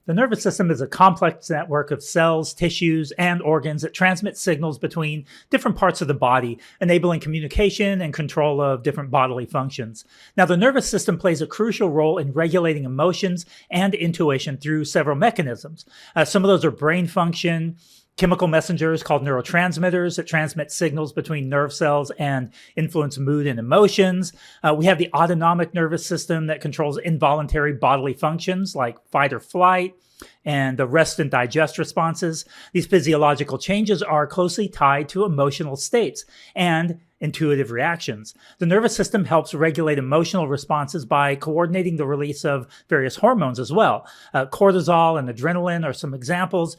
The nervous system is a complex network of cells, tissues, and organs that transmit signals between different parts of the body, enabling communication and control of different bodily functions. Now, the nervous system plays a crucial role in regulating emotions and intuition through several mechanisms. Some of those are brain function, chemical messengers called neurotransmitters that transmit signals between nerve cells and influence mood and emotions. We have the autonomic nervous system that controls involuntary bodily functions like fight or flight and the rest and digest responses. These physiological changes are closely tied to emotional states and intuitive reactions. The nervous system helps regulate emotional responses by coordinating the release of various hormones as well. Cortisol and adrenaline are some examples.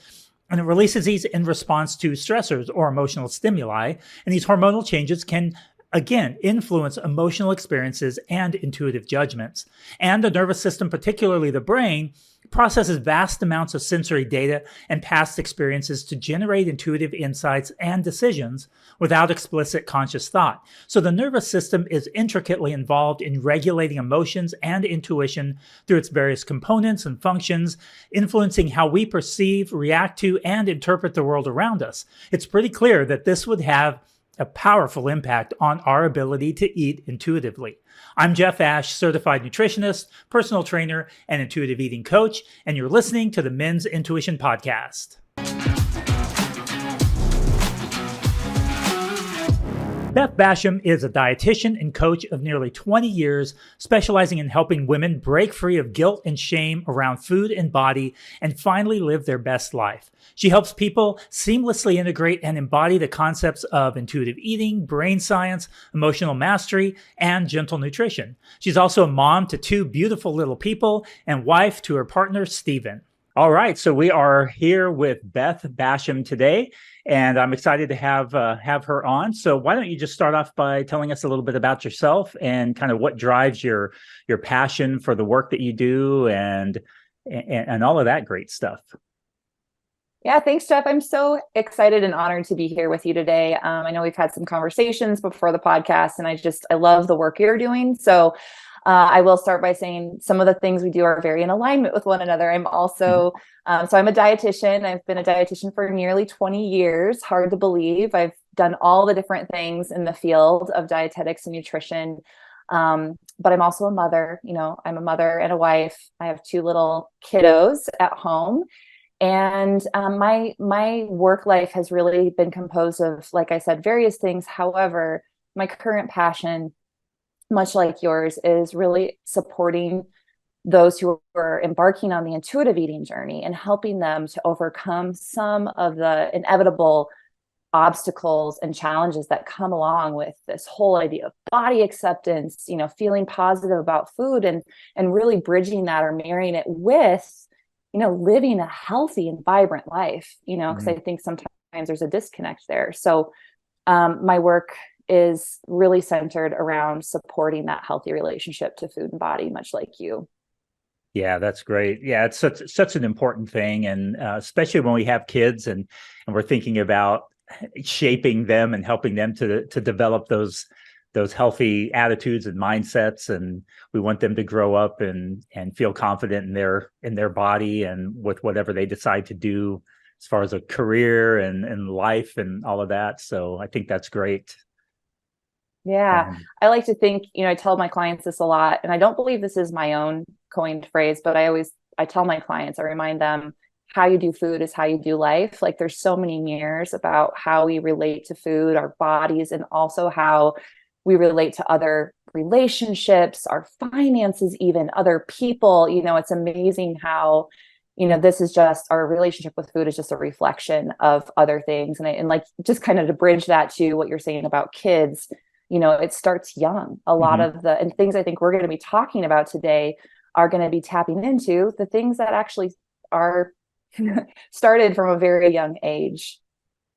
And it releases these in response to stressors or emotional stimuli. And these hormonal changes can, again, influence emotional experiences and intuitive judgments. And the nervous system, particularly the brain, processes vast amounts of sensory data and past experiences to generate intuitive insights and decisions without explicit conscious thought. So the nervous system is intricately involved in regulating emotions and intuition through its various components and functions, influencing how we perceive, react to, and interpret the world around us. It's pretty clear that this would have a powerful impact on our ability to eat intuitively. I'm Jeff Ash, certified nutritionist, personal trainer, and intuitive eating coach, and you're listening to the Men's Intuition Podcast. Beth Basham is a dietitian and coach of nearly 20 years, specializing in helping women break free of guilt and shame around food and body and finally live their best life. She helps people seamlessly integrate and embody the concepts of intuitive eating, brain science, emotional mastery, and gentle nutrition. She's also a mom to two beautiful little people and wife to her partner, Stephen. All right, so we are here with Beth Basham today, and I'm excited to have her on. So why don't you just start off by telling us a little bit about yourself and kind of what drives your passion for the work that you do and all of that great stuff. Yeah, thanks, Jeff. I'm so excited and honored to be here with you today. I know we've had some conversations before the podcast, and I love the work you're doing. So I will start by saying some of the things we do are very in alignment with one another. I'm also, so I'm a dietitian. I've been a dietitian for nearly 20 years. Hard to believe. I've done all the different things in the field of dietetics and nutrition. But I'm also a mother. I'm a mother and a wife. I have two little kiddos at home. And my work life has really been composed of, like I said, various things. However, my current passion, much like yours, is really supporting those who are embarking on the intuitive eating journey and helping them to overcome some of the inevitable obstacles and challenges that come along with this whole idea of body acceptance, feeling positive about food and really bridging that or marrying it with living a healthy and vibrant life, because I think sometimes there's a disconnect there. So my work is really centered around supporting that healthy relationship to food and body, much like you. Yeah, that's great. Yeah, it's such an important thing. And especially when we have kids and we're thinking about shaping them and helping them to develop those healthy attitudes and mindsets, and we want them to grow up and feel confident in their body and with whatever they decide to do as far as a career and life and all of that. So I think that's great. Yeah, I like to think, I tell my clients this a lot, and I don't believe this is my own coined phrase, but I tell my clients, I remind them, how you do food is how you do life. Like, there's so many mirrors about how we relate to food, our bodies, and also how we relate to other relationships, our finances, even other people. It's amazing how, this is just, our relationship with food is just a reflection of other things. And like, just kind of to bridge that to what you're saying about kids, it starts young. A lot of and things I think we're going to be talking about today are going to be tapping into the things that actually are started from a very young age.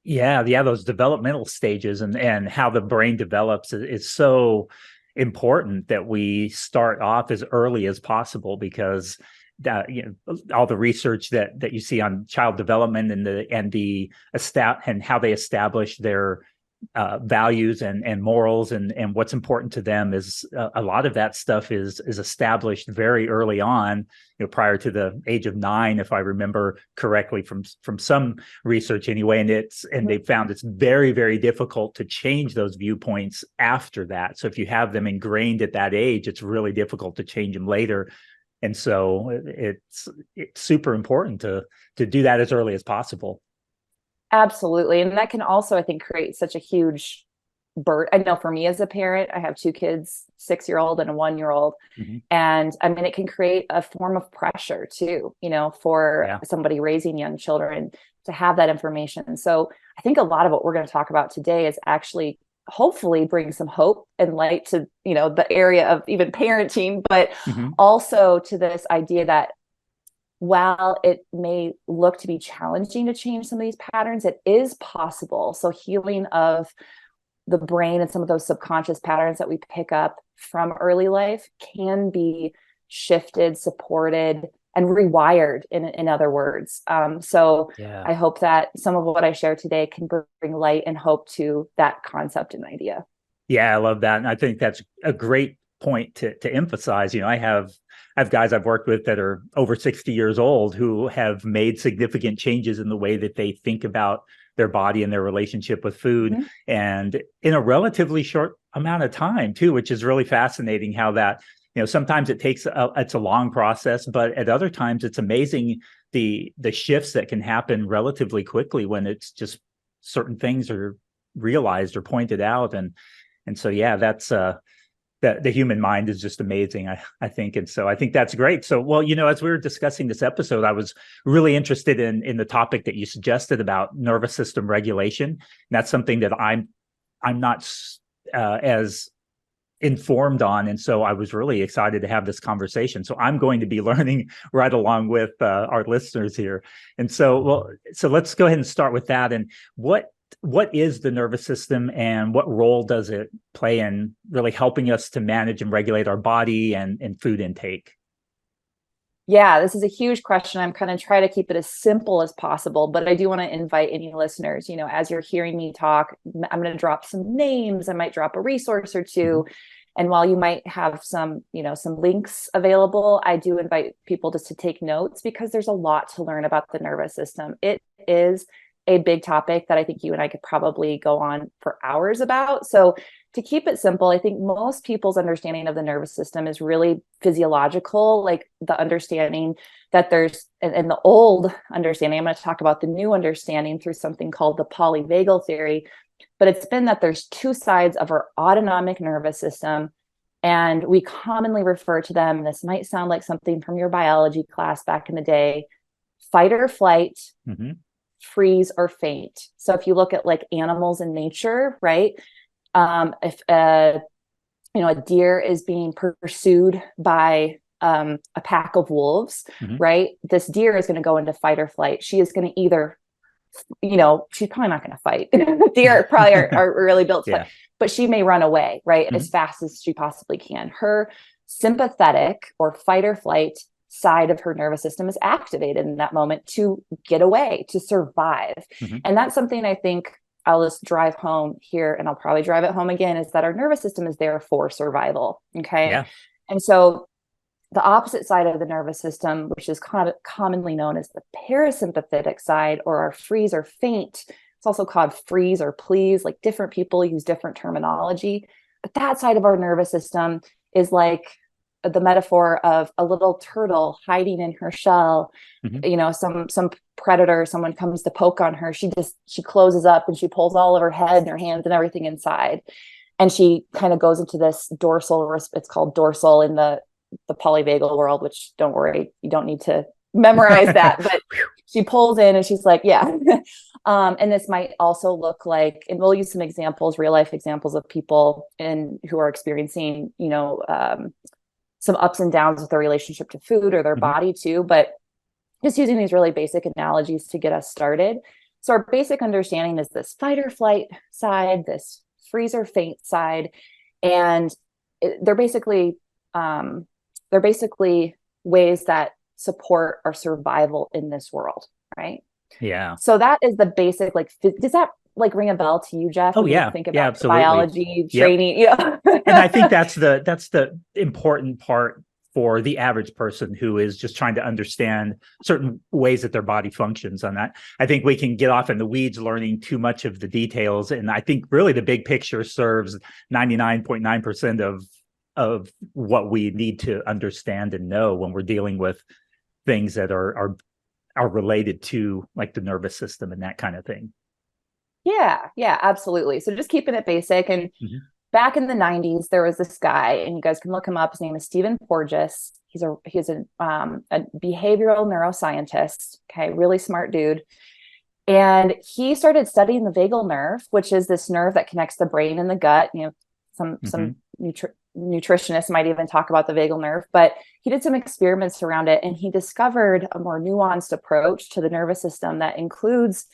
Yeah, those developmental stages and how the brain develops is so important that we start off as early as possible, because all the research that you see on child development and how they establish their values and morals and what's important to them is a lot of that stuff is established very early on, prior to the age of 9, if I remember correctly from some research anyway. And they found it's very, very difficult to change those viewpoints after that. So if you have them ingrained at that age, it's really difficult to change them later. And so it's super important to do that as early as possible. Absolutely. And that can also, I think, create such a huge burden. I know for me as a parent, I have 2 kids, 6-year-old and a 1-year-old. Mm-hmm. And I mean, it can create a form of pressure too, for somebody raising young children to have that information. So I think a lot of what we're going to talk about today is actually hopefully bring some hope and light to, the area of even parenting, but also to this idea that while it may look to be challenging to change some of these patterns, it is possible. So healing of the brain and some of those subconscious patterns that we pick up from early life can be shifted, supported, and rewired, in other words. I hope that some of what I share today can bring light and hope to that concept and idea. Yeah, I love that. And I think that's a great point to emphasize. I have guys I've worked with that are over 60 years old who have made significant changes in the way that they think about their body and their relationship with food, and in a relatively short amount of time too, which is really fascinating how that, sometimes it's a long process, but at other times it's amazing the shifts that can happen relatively quickly when it's just certain things are realized or pointed out. And so, that's the human mind is just amazing, I think. And so I think that's great. So, well, as we were discussing this episode, I was really interested in the topic that you suggested about nervous system regulation. And that's something that I'm not as informed on. And so I was really excited to have this conversation. So I'm going to be learning right along with our listeners here. And so, so let's go ahead and start with that. And what is the nervous system and what role does it play in really helping us to manage and regulate our body and food intake? Yeah, this is a huge question. I'm kind of trying to keep it as simple as possible, but I do want to invite any listeners, as you're hearing me talk, I'm going to drop some names. I might drop a resource or two. And while you might have some links available, I do invite people just to take notes because there's a lot to learn about the nervous system. It is a big topic that I think you and I could probably go on for hours about. So to keep it simple, I think most people's understanding of the nervous system is really physiological, like the understanding that there's, and the old understanding, I'm going to talk about the new understanding through something called the Polyvagal theory, but it's been that there's 2 sides of our autonomic nervous system. And we commonly refer to them, this might sound like something from your biology class back in the day, fight or flight, freeze or faint. So if you look at like animals in nature, right? If a deer is being pursued by a pack of wolves, right? This deer is going to go into fight or flight. She is going to either, she's probably not going to fight. Deer probably are really built to fight, but she may run away, right? As fast as she possibly can. Her sympathetic or fight or flight side of her nervous system is activated in that moment to get away, to survive. And that's something I think I'll just drive home here, and I'll probably drive it home again, is that our nervous system is there for survival. Okay. Yeah. And so the opposite side of the nervous system, which is commonly known as the parasympathetic side, or our freeze or faint, it's also called freeze or please, like different people use different terminology, but that side of our nervous system is like the metaphor of a little turtle hiding in her shell. Some predator, someone comes to poke on her, she closes up and she pulls all of her head and her hands and everything inside, and she kind of goes into this dorsal, it's called dorsal in the polyvagal world, which don't worry, you don't need to memorize that, but she pulls in and she's like, and this might also look like, and we'll use some examples, real life examples of people who are experiencing some ups and downs with their relationship to food or their body too, but just using these really basic analogies to get us started. So our basic understanding is this fight or flight side, this freeze or faint side, and they're basically ways that support our survival in this world, right? Yeah. So that is the basic, does that like ring a bell to you, Jeff, Oh when you yeah. think Yeah, about absolutely. biology Yep. training? Yeah. And I think that's the important part for the average person who is just trying to understand certain ways that their body functions on that. I think we can get off in the weeds learning too much of the details. And I think really the big picture serves 99.9% of what we need to understand and know when we're dealing with things that are related to like the nervous system and that kind of thing. Yeah, absolutely. So just keeping it basic. And back in the 90s, there was this guy, and you guys can look him up. His name is Stephen Porges. He's a behavioral neuroscientist. Okay, really smart dude. And he started studying the vagal nerve, which is this nerve that connects the brain and the gut. You know, some nutritionists might even talk about the vagal nerve, but he did some experiments around it, and he discovered a more nuanced approach to the nervous system that includes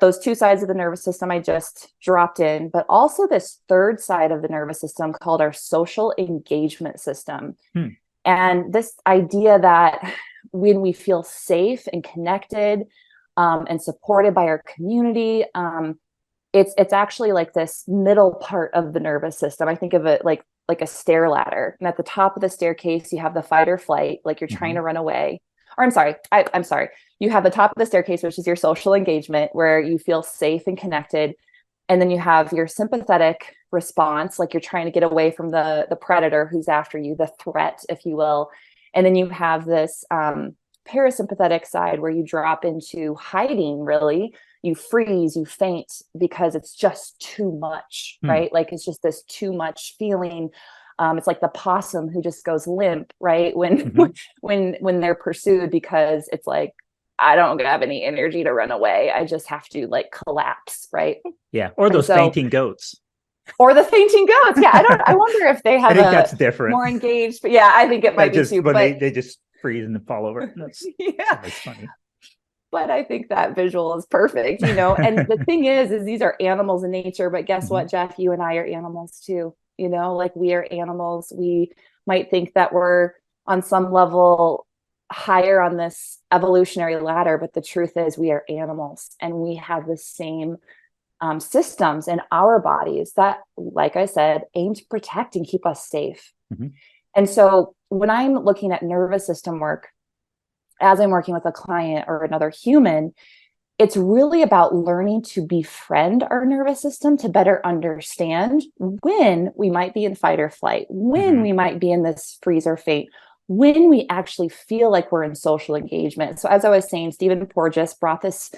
those two sides of the nervous system I just dropped in, but also this third side of the nervous system called our social engagement system. And this idea that when we feel safe and connected and supported by our community, it's actually like this middle part of the nervous system. I think of it like a stair ladder. And at the top of the staircase, you have the fight or flight, like you're trying to run away. Or I'm sorry. You have the top of the staircase, which is your social engagement, where you feel safe and connected. And then you have your sympathetic response, like you're trying to get away from the predator who's after you, the threat, if you will. And then you have this parasympathetic side where you drop into hiding, really. You freeze, you faint because it's just too much, right? Like it's just this too much feeling. It's like the possum who just goes limp, right? When they're pursued, because it's like, I don't have any energy to run away. I just have to like collapse, right? Yeah. Or those fainting goats. Or the fainting goats. Yeah. I wonder if they have I think that's different. More engaged, but yeah, I think it might be too. When but they just freeze and fall over. That's always funny. But I think that visual is perfect, you know? And the thing is these are animals in nature, but guess what, Jeff, you and I are animals too. You know, like we are animals. We might think that we're on some level higher on this evolutionary ladder, but the truth is we are animals, and we have the same systems in our bodies that, like I said, aim to protect and keep us safe. And so when I'm looking at nervous system work, as I'm working with a client or another human, it's really about learning to befriend our nervous system to better understand when we might be in fight or flight, when we might be in this freeze or faint, when we actually feel like we're in social engagement. So as I was saying, Stephen Porges brought this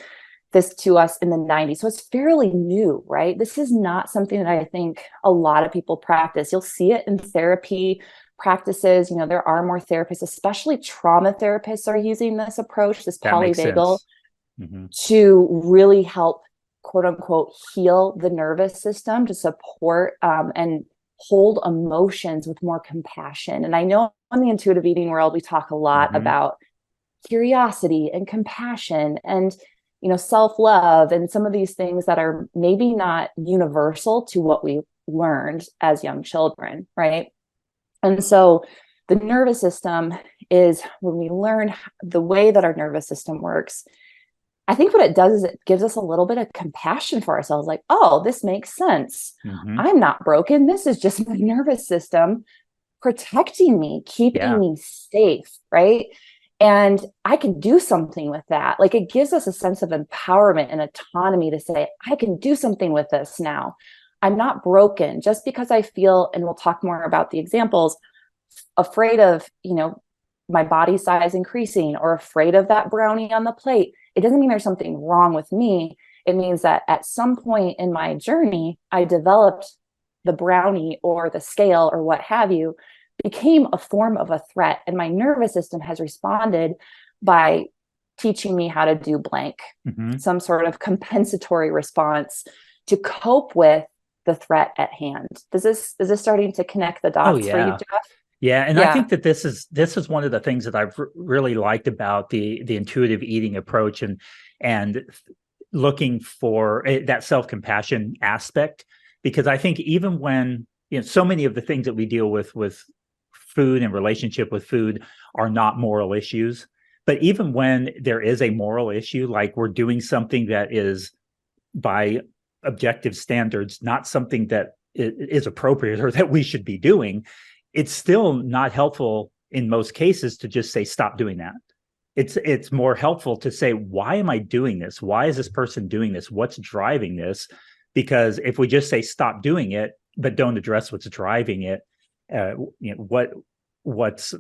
to us in the 90s. So it's fairly new, right? This is not something that I think a lot of people practice. You'll see it in therapy practices. You know, there are more therapists, especially trauma therapists, are using this approach, this Polyvagal, to really help, quote unquote, heal the nervous system, to support and hold emotions with more compassion. And I know in the intuitive eating world, we talk a lot about curiosity and compassion and, you know, self-love and some of these things that are maybe not universal to what we learned as young children, right? And so the nervous system is, when we learn the way that our nervous system works, I think what it does is it gives us a little bit of compassion for ourselves. Like, oh, this makes sense. I'm not broken. This is just my nervous system protecting me, keeping me safe, right? And I can do something with that. Like, it gives us a sense of empowerment and autonomy to say, I can do something with this now. I'm not broken just because I feel, and we'll talk more about the examples, afraid of, you know, my body size increasing or afraid of that brownie on the plate. It doesn't mean there's something wrong with me. It means that at some point in my journey, I developed the brownie or the scale or what have you, became a form of a threat. And my nervous system has responded by teaching me how to do blank, some sort of compensatory response to cope with the threat at hand. Is this starting to connect the dots for you, Jeff? Yeah, and I think that this is one of the things that I've really liked about the intuitive eating approach and looking for that self-compassion aspect, because I think even when, you know, so many of the things that we deal with food and relationship with food are not moral issues, but even when there is a moral issue, like we're doing something that is by objective standards, not something that is appropriate or that we should be doing, it's still not helpful in most cases to just say, stop doing that. It's more helpful to say, why am I doing this? Why is this person doing this? What's driving this? Because if we just say stop doing it, but don't address what's driving it, what's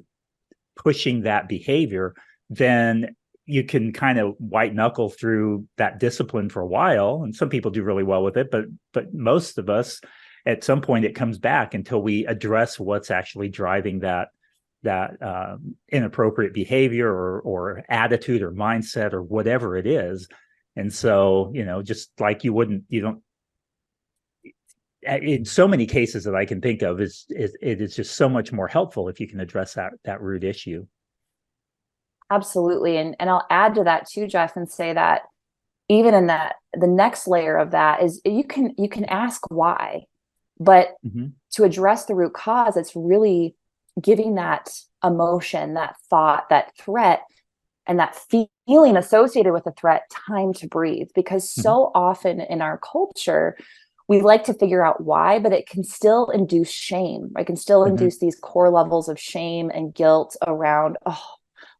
pushing that behavior, then you can kind of white knuckle through that discipline for a while. And some people do really well with it, but most of us, at some point, it comes back until we address what's actually driving that inappropriate behavior or attitude or mindset or whatever it is. And so, just like in so many cases that I can think of, it is just so much more helpful if you can address that root issue. Absolutely. And I'll add to that too, Jeff, and say that even in that, the next layer of that is you can ask why, but to address the root cause, it's really giving that emotion, that thought, that threat, and that feeling associated with the threat time to breathe. Because so often in our culture, we like to figure out why, but it can still induce shame. It can still induce these core levels of shame and guilt around,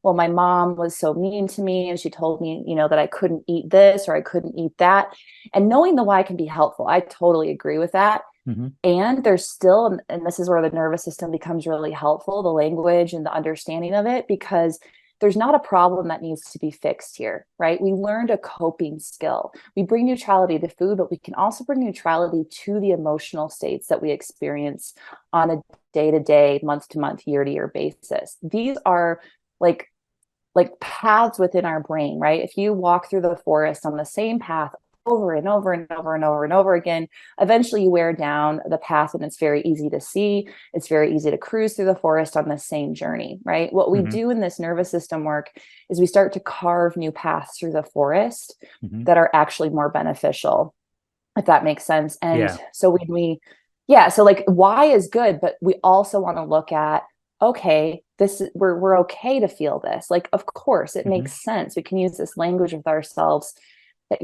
well, my mom was so mean to me and she told me, that I couldn't eat this or I couldn't eat that. And knowing the why can be helpful. I totally agree with that. And there's still, and this is where the nervous system becomes really helpful, the language and the understanding of it, because there's not a problem that needs to be fixed here, right? We learned a coping skill. We bring neutrality to food, but we can also bring neutrality to the emotional states that we experience on a day-to-day, month-to-month, year-to-year basis. These are like paths within our brain, right? If you walk through the forest on the same path over and over and over and over and over again, eventually you wear down the path and it's very easy to see. It's very easy to cruise through the forest on the same journey, right? What we do in this nervous system work is we start to carve new paths through the forest that are actually more beneficial, if that makes sense. And so so like why is good, but we also want to look at, okay, we're okay to feel this. Like, of course, it makes sense. We can use this language with ourselves. But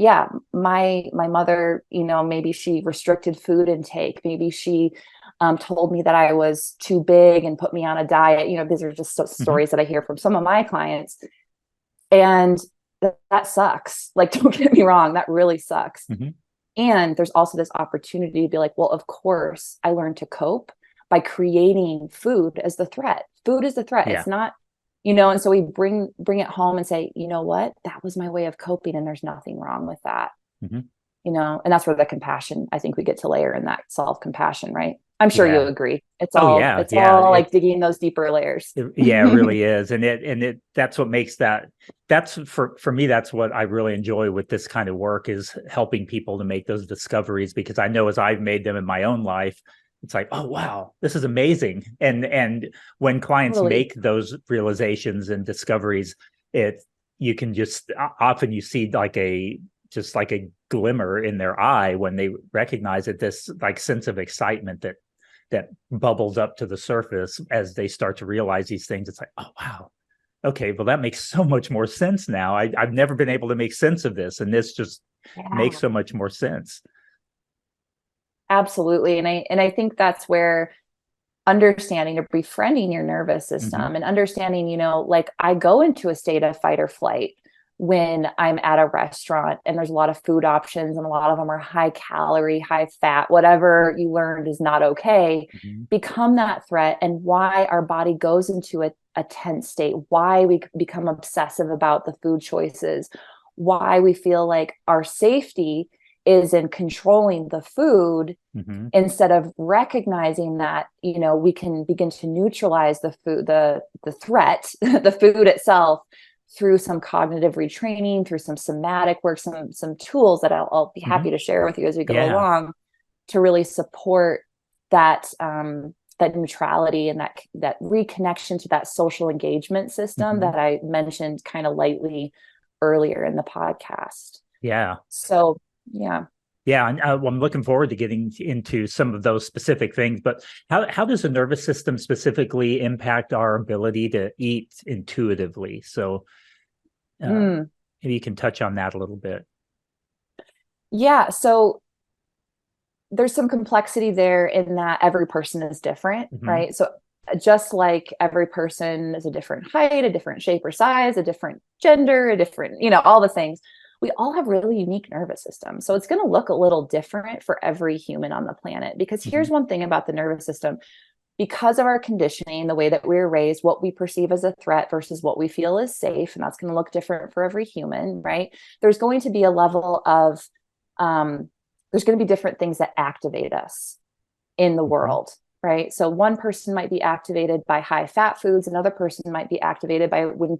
my mother, maybe she restricted food intake. Maybe she told me that I was too big and put me on a diet. These are just stories that I hear from some of my clients. And that sucks. Like, don't get me wrong, that really sucks. And there's also this opportunity to be like, well, of course, I learned to cope by creating food as the threat. Food is the threat. It's not, and so we bring it home and say, you know what, that was my way of coping and there's nothing wrong with that. And that's where the compassion, I think we get to layer in that self-compassion, right? I'm sure you agree. It's all like digging those deeper layers. It really is. And that's what makes that's for me, that's what I really enjoy with this kind of work, is helping people to make those discoveries, because I know as I've made them in my own life, it's like, oh, wow, this is amazing. And when clients make those realizations and discoveries, you can just often you see like a glimmer in their eye when they recognize it, this like sense of excitement that bubbles up to the surface as they start to realize these things. It's like, oh, wow. Okay, well, that makes so much more sense now. I've never been able to make sense of this. And this just makes so much more sense. Absolutely. And I think that's where understanding or befriending your nervous system and understanding, like I go into a state of fight or flight when I'm at a restaurant and there's a lot of food options and a lot of them are high calorie, high fat, whatever you learned is not okay, become that threat, and why our body goes into a tense state, why we become obsessive about the food choices, why we feel like our safety is in controlling the food instead of recognizing that, we can begin to neutralize the food, the threat, the food itself, through some cognitive retraining, through some somatic work, some tools that I'll be happy to share with you as we go along, to really support that that neutrality and that reconnection to that social engagement system that I mentioned kind of lightly earlier in the podcast. So and I'm looking forward to getting into some of those specific things. But how does the nervous system specifically impact our ability to eat intuitively? So maybe you can touch on that a little bit. Yeah. So there's some complexity there in that every person is different, Hmm. right? So just like every person is a different height, a different shape or size, a different gender, a different, all the things, we all have really unique nervous systems. So it's going to look a little different for every human on the planet. Because Hmm. here's one thing about the nervous system: because of our conditioning, the way that we're raised, what we perceive as a threat versus what we feel is safe, and that's going to look different for every human, right? There's going to be a level of, there's going to be different things that activate us in the Hmm. world, right? So one person might be activated by high fat foods, another person might be activated by when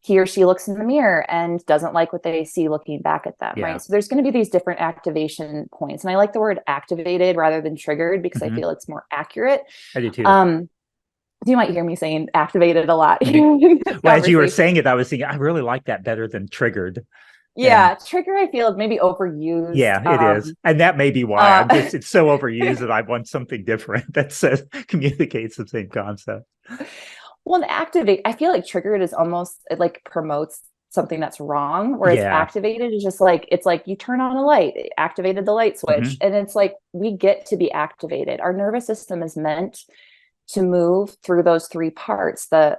he or she looks in the mirror and doesn't like what they see looking back at them, Yeah. right? So there's going to be these different activation points. And I like the word activated rather than triggered because I Hmm. feel it's more accurate. I do too. Um, you might hear me saying activated a lot Hmm. in this Well, as you were conversation. saying it, I was thinking, I really like that better than triggered. And Yeah, trigger I feel maybe overused. yeah, it is. And that may be why Uh, it's so overused that I want something different that says communicates the same concept. well, and activate, I feel like triggered is almost, it like promotes something that's wrong, whereas Yeah. activated is just like, it's like you turn on a light, it activated the light switch. Hmm. And it's like we get to be activated. Our nervous system is meant to move through those three parts: the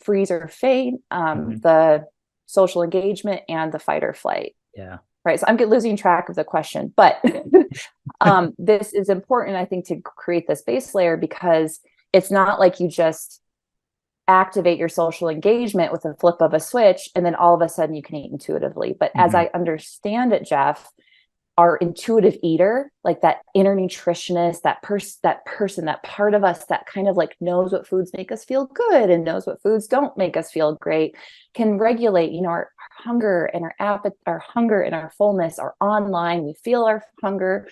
freeze or fade, Hmm. the social engagement, and the fight or flight. Yeah. Right. So I'm losing track of the question, but this is important, I think, to create this base layer, because it's not like you just activate your social engagement with a flip of a switch and then all of a sudden you can eat intuitively. But as Hmm. I understand it, Jeff, our intuitive eater, like that inner nutritionist, that person, that part of us that kind of like knows what foods make us feel good and knows what foods don't make us feel great, can regulate, our hunger and our appetite, our hunger and our fullness are online. We feel our hunger.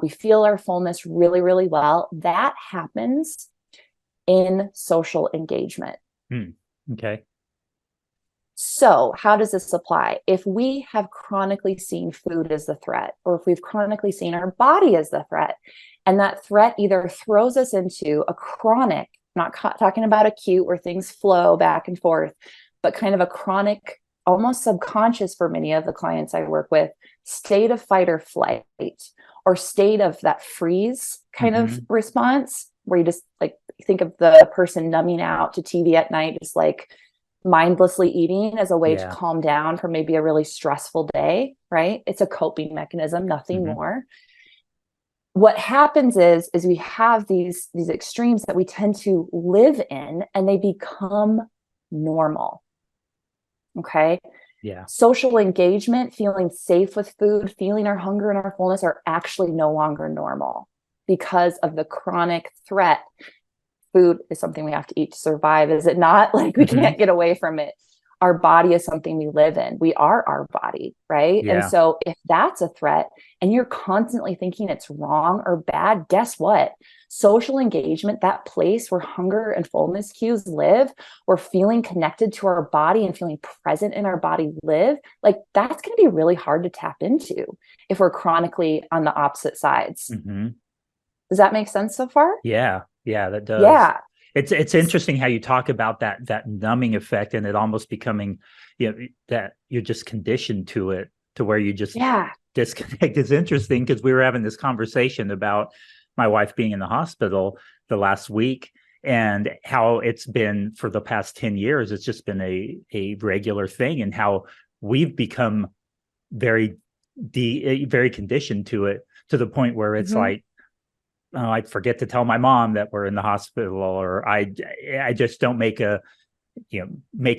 We feel our fullness really, really well. That happens in social engagement. Mm. Okay. So, how does this apply? If we have chronically seen food as the threat, or if we've chronically seen our body as the threat, and that threat either throws us into a chronic, not talking about acute where things flow back and forth, but kind of a chronic, almost subconscious for many of the clients I work with, state of fight or flight, or state of that freeze kind of Hmm. response, where you just like think of the person numbing out to TV at night, just like mindlessly eating as a way to Yeah. calm down from maybe a really stressful day, right? It's a coping mechanism, nothing Hmm. more. What happens is we have these extremes that we tend to live in, and they become normal. Okay? Yeah. Social engagement, feeling safe with food, feeling our hunger and our fullness are actually no longer normal because of the chronic threat. Food is something we have to eat to survive, is it not? Like we Hmm. can't get away from it. Our body is something we live in. We are our body, right? And Yeah. so if that's a threat and you're constantly thinking it's wrong or bad, guess what? Social engagement, that place where hunger and fullness cues live, where feeling connected to our body and feeling present in our body live, like that's going to be really hard to tap into if we're chronically on the opposite sides. Hmm. Does that make sense so far? Yeah. Yeah, that does. Yeah. It's interesting how you talk about that numbing effect and it almost becoming, that you're just conditioned to it to where you just Yeah. disconnect. Is interesting because we were having this conversation about my wife being in the hospital the last week and how it's been for the past 10 years. It's just been a regular thing and how we've become very very conditioned to it to the point where it's Mm-hmm. like, oh, I'd forget to tell my mom that we're in the hospital, or I just don't make a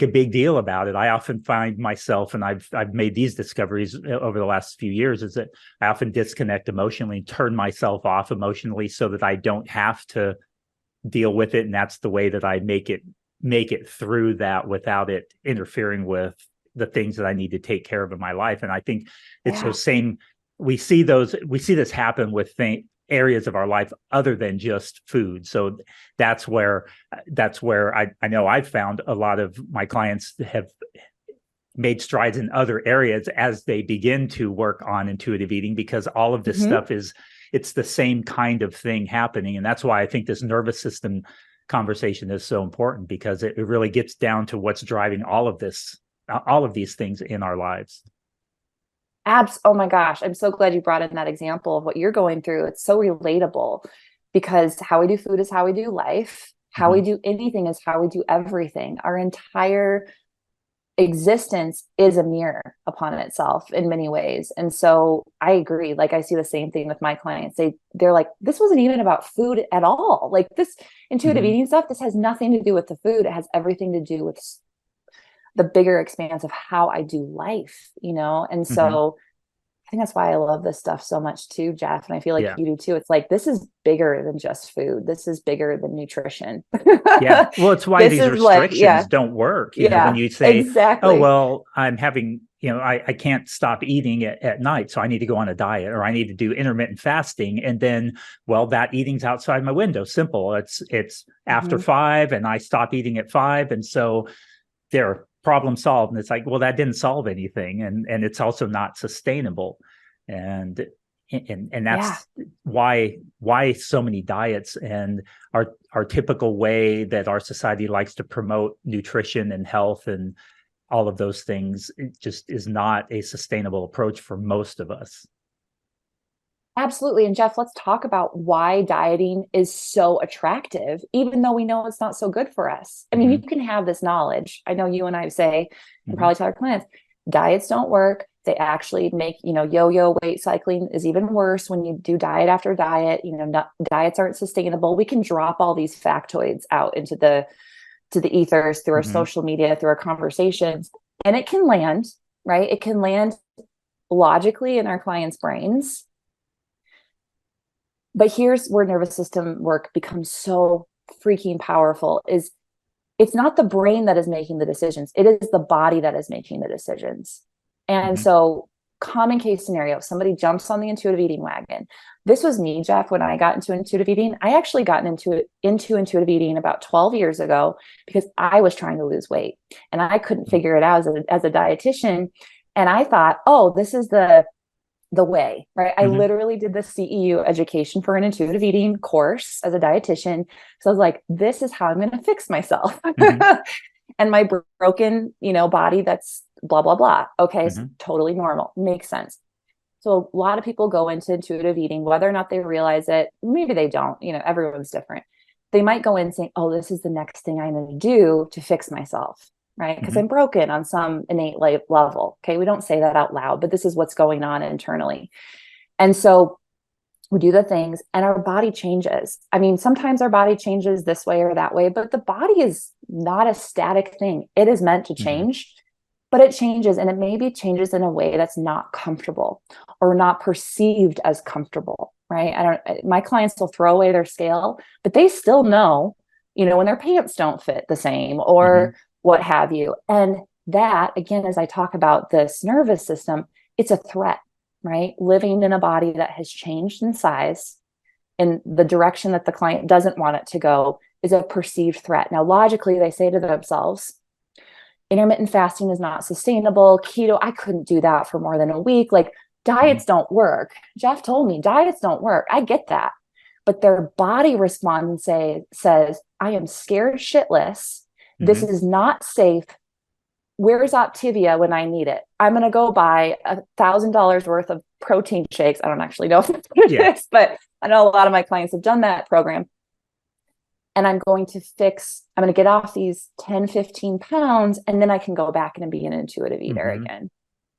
big deal about it. I often find myself, and I've made these discoveries over the last few years, is that I often disconnect emotionally, turn myself off emotionally, so that I don't have to deal with it, and that's the way that I make it through that without it interfering with the things that I need to take care of in my life. And I think it's Yeah. those same. We see this happen with areas of our life other than just food. So that's where I know I've found a lot of my clients have made strides in other areas as they begin to work on intuitive eating, because all of this Mm-hmm. stuff it's the same kind of thing happening. And that's why I think this nervous system conversation is so important, because it really gets down to what's driving all of these things in our lives. Oh my gosh, I'm so glad you brought in that example of what you're going through. It's so relatable because how we do food is how we do life. How we do anything is how we do everything. Our entire existence is a mirror upon itself in many ways. And so I agree. Like I see the same thing with my clients. They're like, this wasn't even about food at all. Like this intuitive eating stuff, this has nothing to do with the food. It has everything to do with the bigger expanse of how I do life, And so I think that's why I love this stuff so much too, Jeff. And I feel like you do too. It's like, this is bigger than just food. This is bigger than nutrition. Yeah. Well, it's why these restrictions don't work. When you say, exactly. oh, well, I'm having, I can't stop eating at night, so I need to go on a diet, or I need to do intermittent fasting. And then, well, that eating's outside my window. Simple. It's after 5 and I stop eating at 5. And so there, problem solved. And it's like, well, that didn't solve anything. And it's also not sustainable. And that's why so many diets and our typical way that our society likes to promote nutrition and health and all of those things, it just is not a sustainable approach for most of us. Absolutely. And Jeff, let's talk about why dieting is so attractive, even though we know it's not so good for us. I mean, you can have this knowledge. I know you and I say, and probably tell our clients, diets don't work. They actually make, yo-yo weight cycling is even worse when you do diet after diet. Diets aren't sustainable. We can drop all these factoids out into the ethers through our social media, through our conversations, and it can land, right? It can land logically in our clients' brains. But here's where nervous system work becomes so freaking powerful is it's not the brain that is making the decisions. It is the body that is making the decisions. And so common case scenario, somebody jumps on the intuitive eating wagon. This was me, Jeff, when I got into intuitive eating. I actually got into intuitive eating about 12 years ago because I was trying to lose weight and I couldn't figure it out as a dietitian. And I thought, oh, this is the way, right? I literally did the CEU education for an intuitive eating course as a dietitian. So I was like, this is how I'm going to fix myself. And my broken, body, that's blah, blah, blah. Okay. It's totally normal. Makes sense. So a lot of people go into intuitive eating, whether or not they realize it, maybe they don't, everyone's different. They might go in saying, oh, this is the next thing I need to do to fix myself. Right? Because I'm broken on some innate level. Okay. We don't say that out loud, but this is what's going on internally. And so we do the things and our body changes. I mean, sometimes our body changes this way or that way, but the body is not a static thing. It is meant to change, but it changes, and it maybe changes in a way that's not comfortable or not perceived as comfortable. Right. My clients will throw away their scale, but they still know, when their pants don't fit the same or what have you. And that, again, as I talk about this nervous system, it's a threat, right? Living in a body that has changed in size in the direction that the client doesn't want it to go is a perceived threat. Now, logically, they say to themselves, intermittent fasting is not sustainable. Keto, I couldn't do that for more than a week. Like, diets don't work. Jeff told me diets don't work. I get that. But their body responds and says, I am scared shitless. This is not safe. Where's Optivia when I need it? I'm going to go buy $1,000 worth of protein shakes. I don't actually know what it is, but I know a lot of my clients have done that program. And I'm going to get off these 10, 15 pounds, and then I can go back and be an intuitive eater again.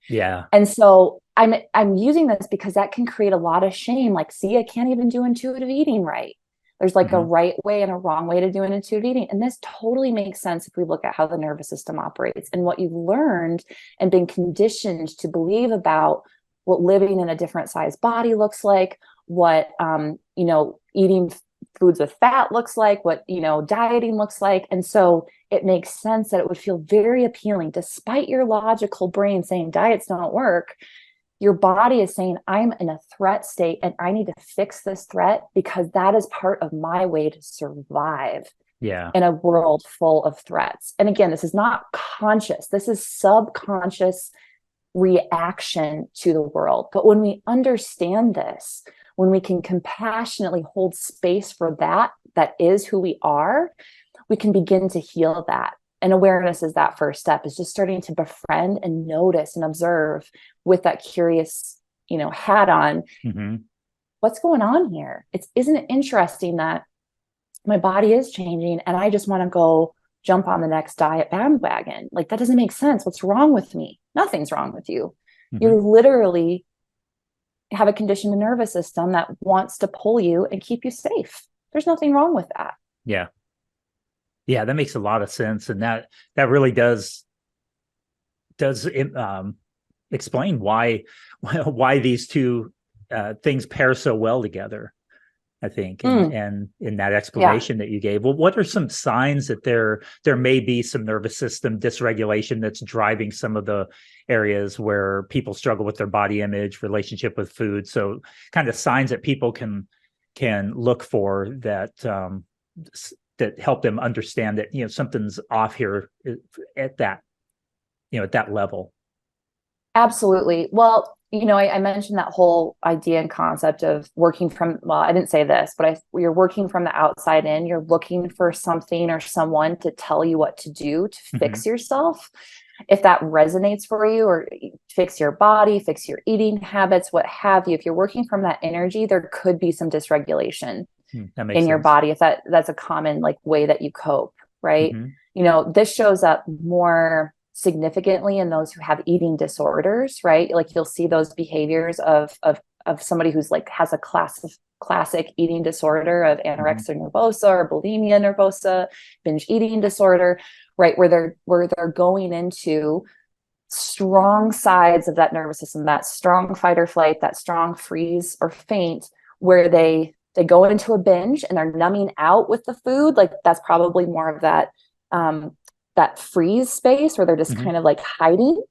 Yeah. And so I'm using this because that can create a lot of shame. Like, see, I can't even do intuitive eating right. There's like a right way and a wrong way to do an intuitive eating. And this totally makes sense if we look at how the nervous system operates and what you've learned and been conditioned to believe about what living in a different size body looks like, what, eating foods with fat looks like, what, dieting looks like. And so it makes sense that it would feel very appealing, despite your logical brain saying diets don't work. Your body is saying, I'm in a threat state and I need to fix this threat because that is part of my way to survive in a world full of threats. And again, this is not conscious. This is subconscious reaction to the world. But when we understand this, when we can compassionately hold space for that is who we are, we can begin to heal that. And awareness is that first step, is just starting to befriend and notice and observe with that curious, hat on. Mm-hmm. What's going on here? Isn't it interesting that my body is changing and I just want to go jump on the next diet bandwagon? Like, that doesn't make sense. What's wrong with me? Nothing's wrong with you. Mm-hmm. You literally have a conditioned nervous system that wants to pull you and keep you safe. There's nothing wrong with that. Yeah. Yeah, that makes a lot of sense. And that really does explain why these two things pair so well together, I think. And in that explanation that you gave, well, what are some signs that there may be some nervous system dysregulation that's driving some of the areas where people struggle with their body image, relationship with food? So kind of signs that people can look for that help them understand that, something's off here at that level. Absolutely. Well, I mentioned that whole idea and concept of working from, well, I didn't say this, but you're working from the outside in. You're looking for something or someone to tell you what to do to fix yourself. If that resonates for you, or fix your body, fix your eating habits, what have you, if you're working from that energy, there could be some dysregulation in your body, if that's a common way that you cope, right? This shows up more significantly in those who have eating disorders, right? Like, you'll see those behaviors of somebody who's has a classic eating disorder of anorexia nervosa or bulimia nervosa, binge eating disorder, right? Where they're going into strong sides of that nervous system, that strong fight or flight, that strong freeze or faint, where they go into a binge and they're numbing out with the food. Like, that's probably more of that freeze space where they're just kind of hiding,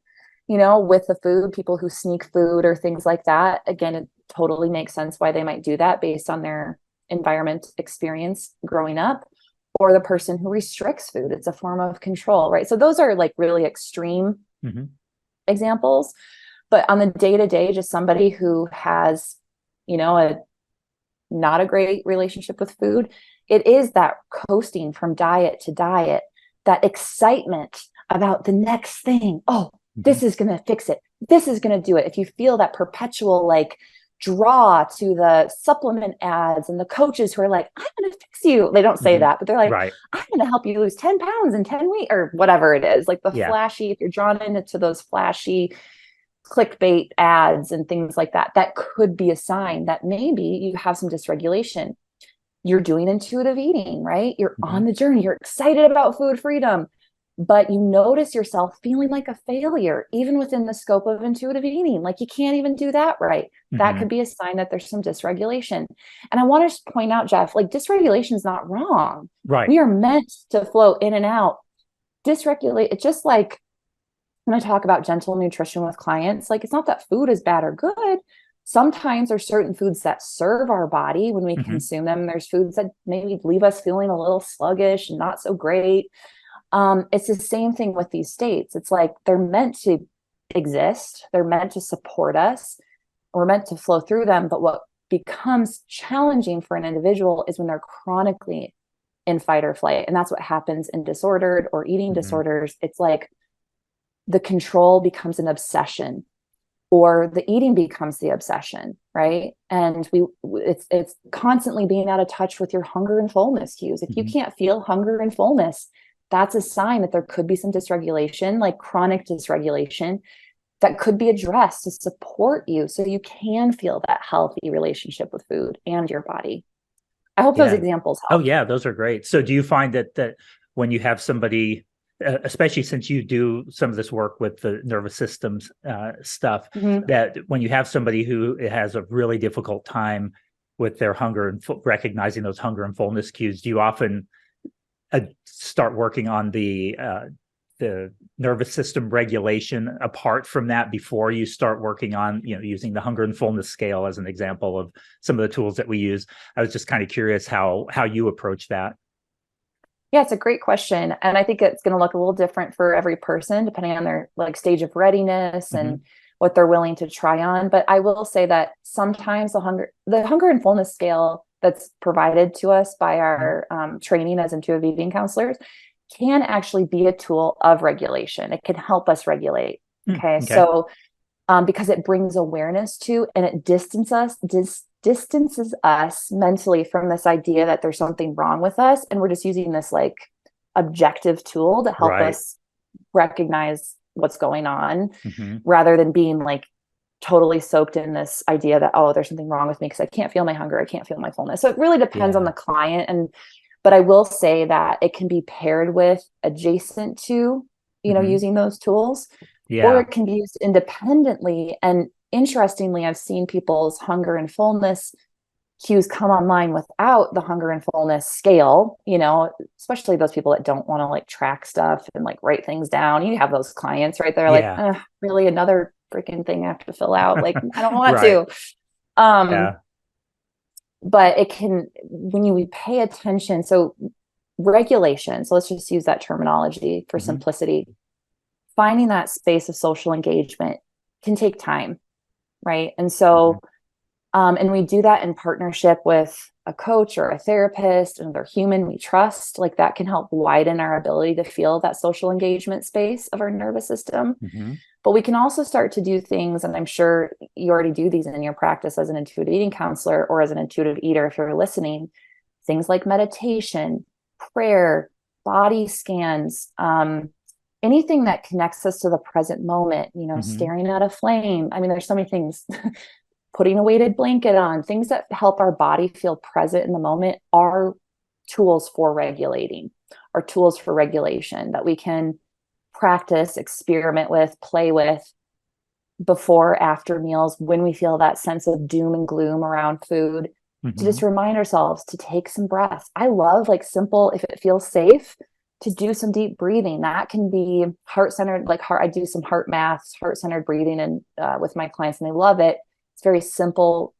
with the food. People who sneak food or things like that, again, it totally makes sense why they might do that based on their environment experience growing up. Or the person who restricts food, it's a form of control, right? So those are really extreme examples. But on the day-to-day, just somebody who has, not a great relationship with food, it is that coasting from diet to diet, that excitement about the next thing. Oh, this is going to fix it. This is going to do it. If you feel that perpetual draw to the supplement ads and the coaches who are I'm going to fix you. They don't say that, but they're right. I'm going to help you lose 10 pounds in 10 weeks or whatever it is. Flashy, if you're drawn into those flashy clickbait ads and things like that, that could be a sign that maybe you have some dysregulation. You're doing intuitive eating, right? You're on the journey. You're excited about food freedom, but you notice yourself feeling like a failure, even within the scope of intuitive eating. You can't even do that right. That could be a sign that there's some dysregulation. And I want to point out, Jeff, dysregulation is not wrong. Right. We are meant to flow in and out. Dysregulate. It's just when I talk about gentle nutrition with clients, it's not that food is bad or good. Sometimes there's certain foods that serve our body when we consume them. There's foods that maybe leave us feeling a little sluggish and not so great. It's the same thing with these states. It's they're meant to exist. They're meant to support us. We're meant to flow through them. But what becomes challenging for an individual is when they're chronically in fight or flight. And that's what happens in disordered or eating disorders. It's the control becomes an obsession, or the eating becomes the obsession, right? And it's constantly being out of touch with your hunger and fullness cues. If you can't feel hunger and fullness, that's a sign that there could be some dysregulation, chronic dysregulation, that could be addressed to support you so you can feel that healthy relationship with food and your body. I hope those examples help. Oh yeah, those are great. So do you find that when you have somebody, especially since you do some of this work with the nervous systems stuff, that when you have somebody who has a really difficult time with their hunger and recognizing those hunger and fullness cues, do you often start working on the nervous system regulation apart from that before you start working on, using the hunger and fullness scale as an example of some of the tools that we use? I was just kind of curious how you approach that. Yeah, it's a great question. And I think it's going to look a little different for every person, depending on their stage of readiness and what they're willing to try on. But I will say that sometimes the hunger and fullness scale that's provided to us by our training as intuitive eating counselors can actually be a tool of regulation. It can help us regulate. Okay. Okay. So, because it brings awareness to, and it distances us mentally from this idea that there's something wrong with us. And we're just using this like objective tool to help Right. us recognize what's going on, Mm-hmm. rather than being like totally soaked in this idea that, oh, there's something wrong with me because I can't feel my hunger. I can't feel my fullness. So it really depends on Yeah. the client. But I will say that it can be paired with, adjacent to, Mm-hmm. using those tools, or Yeah. it can be used independently. And interestingly, I've seen people's hunger and fullness cues come online without the hunger and fullness scale, especially those people that don't want to like track stuff and like write things down. You have those clients, right? They're like, Yeah. really another freaking thing I have to fill out. Like, I don't want Right. to. Um, Yeah. but it can, when we pay attention. So regulation, so let's just use that terminology for Mm-hmm. simplicity. Finding that space of social engagement can take time, right? And so, and we do that in partnership with a coach or a therapist, and they're human, we trust. Like, that can help widen our ability to feel that social engagement space of our nervous system. Mm-hmm. But we can also start to do things, and I'm sure you already do these in your practice as an intuitive eating counselor or as an intuitive eater if you're listening, things like meditation, prayer, body scans, anything that connects us to the present moment, Mm-hmm. staring at a flame. I mean, there's so many things. Putting a weighted blanket on, things that help our body feel present in the moment are tools for regulating, are tools for regulation that we can practice, experiment with, play with before, after meals, when we feel that sense of doom and gloom around food, to just remind ourselves to take some breaths. I love like simple, if it feels safe, to do some deep breathing. That can be heart-centered, like I do some heart maths, heart-centered breathing, and with my clients, and they love it. It's very simple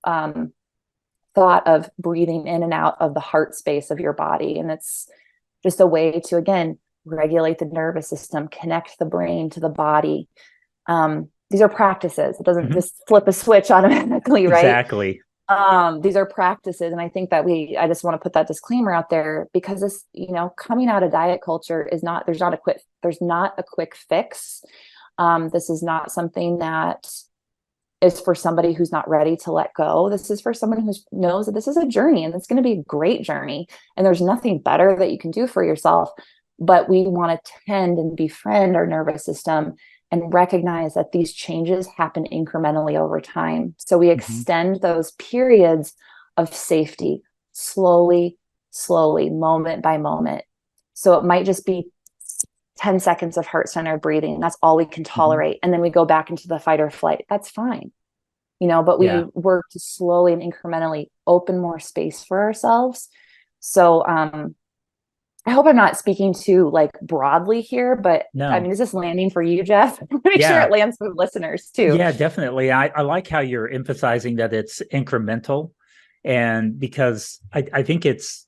thought of breathing in and out of the heart space of your body. And it's just a way to, again, regulate the nervous system, connect the brain to the body. These are practices. It doesn't just flip a switch automatically, right? Exactly. These are practices. And I think that I just want to put that disclaimer out there, because this, coming out of diet culture is not, there's not a quick fix. This is not something that is for somebody who's not ready to let go. This is for someone who knows that this is a journey, and it's going to be a great journey. And there's nothing better that you can do for yourself. But we want to tend and befriend our nervous system and recognize that these changes happen incrementally over time. So we extend those periods of safety slowly, moment by moment. So it might just be 10 seconds of heart-centered breathing. That's all we can tolerate. And then we go back into the fight or flight. That's fine. But we work to slowly and incrementally open more space for ourselves. So I hope I'm not speaking too like broadly here, but No. I mean, is this landing for you, Jeff? Make sure it lands for listeners too. Yeah, definitely. I like how you're emphasizing that it's incremental, and because I think it's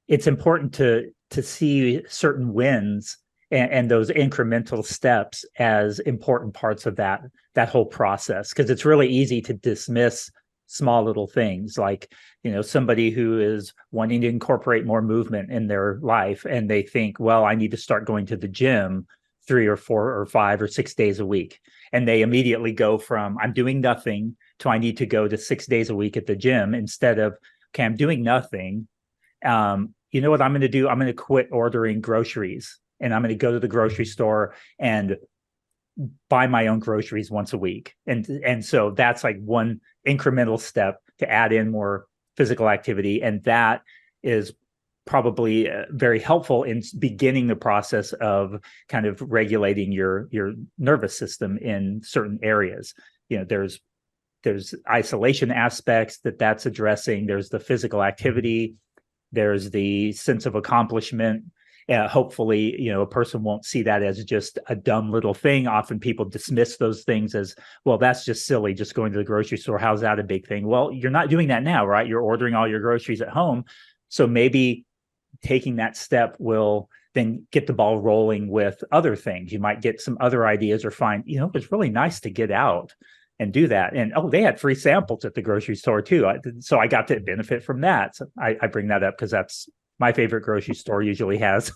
important to see certain wins and those incremental steps as important parts of that whole process, because it's really easy to dismiss small little things like, somebody who is wanting to incorporate more movement in their life, and they think, well, I need to start going to the gym 3 or 4 or 5 or 6 days a week. And they immediately go from I'm doing nothing to I need to go to 6 days a week at the gym, instead of, okay, I'm doing nothing. You know what I'm going to do? I'm going to quit ordering groceries, and I'm going to go to the grocery store and buy my own groceries once a week. And so that's like one incremental step to add in more physical activity. And that is probably very helpful in beginning the process of kind of regulating your nervous system in certain areas. There's isolation aspects that's addressing. There's the physical activity. There's the sense of accomplishment. Hopefully, a person won't see that as just a dumb little thing. Often people dismiss those things as, well, that's just silly, just going to the grocery store. How's that a big thing? Well, you're not doing that now, right? You're ordering all your groceries at home. So maybe taking that step will then get the ball rolling with other things. You might get some other ideas, or find, it's really nice to get out and do that. And, they had free samples at the grocery store too. So I got to benefit from that. So I bring that up because that's my favorite grocery store usually has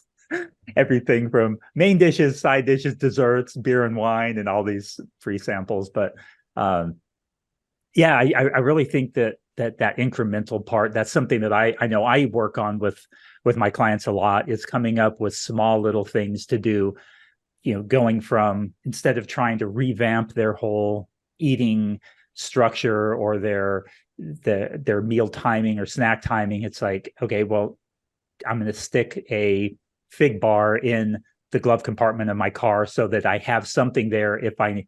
everything from main dishes, side dishes, desserts, beer and wine, and all these free samples. But yeah, I really think that incremental part, that's something that I know I work on with my clients a lot, is coming up with small little things to do, going from, instead of trying to revamp their whole eating structure or their meal timing or snack timing, it's like, okay, well, I'm going to stick a fig bar in the glove compartment of my car so that I have something there if I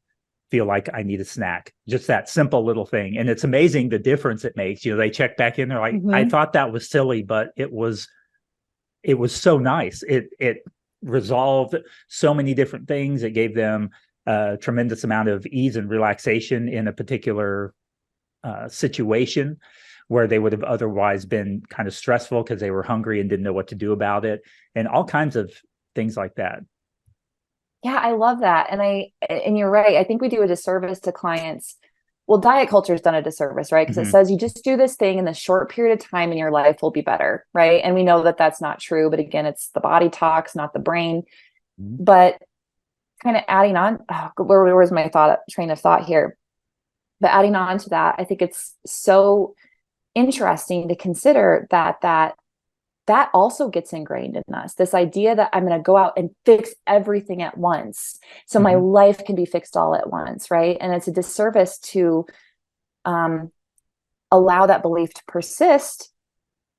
feel like I need a snack. Just that simple little thing. And it's amazing the difference it makes. They check back in, they're like, I thought that was silly, but it was so nice. It resolved so many different things. It gave them a tremendous amount of ease and relaxation in a particular situation where they would have otherwise been kind of stressful because they were hungry and didn't know what to do about it, and all kinds of things like that. Yeah, I love that. And you're right. I think we do a disservice to clients. Well, diet culture has done a disservice, right? Because it says you just do this thing in this short period of time and your life will be better, right? And we know that that's not true. But again, it's the body talks, not the brain. But kind of adding on, where was my train of thought here? But adding on to that, I think it's so interesting to consider that also gets ingrained in us. This idea that I'm going to go out and fix everything at once, so my life can be fixed all at once, right? And it's a disservice to allow that belief to persist,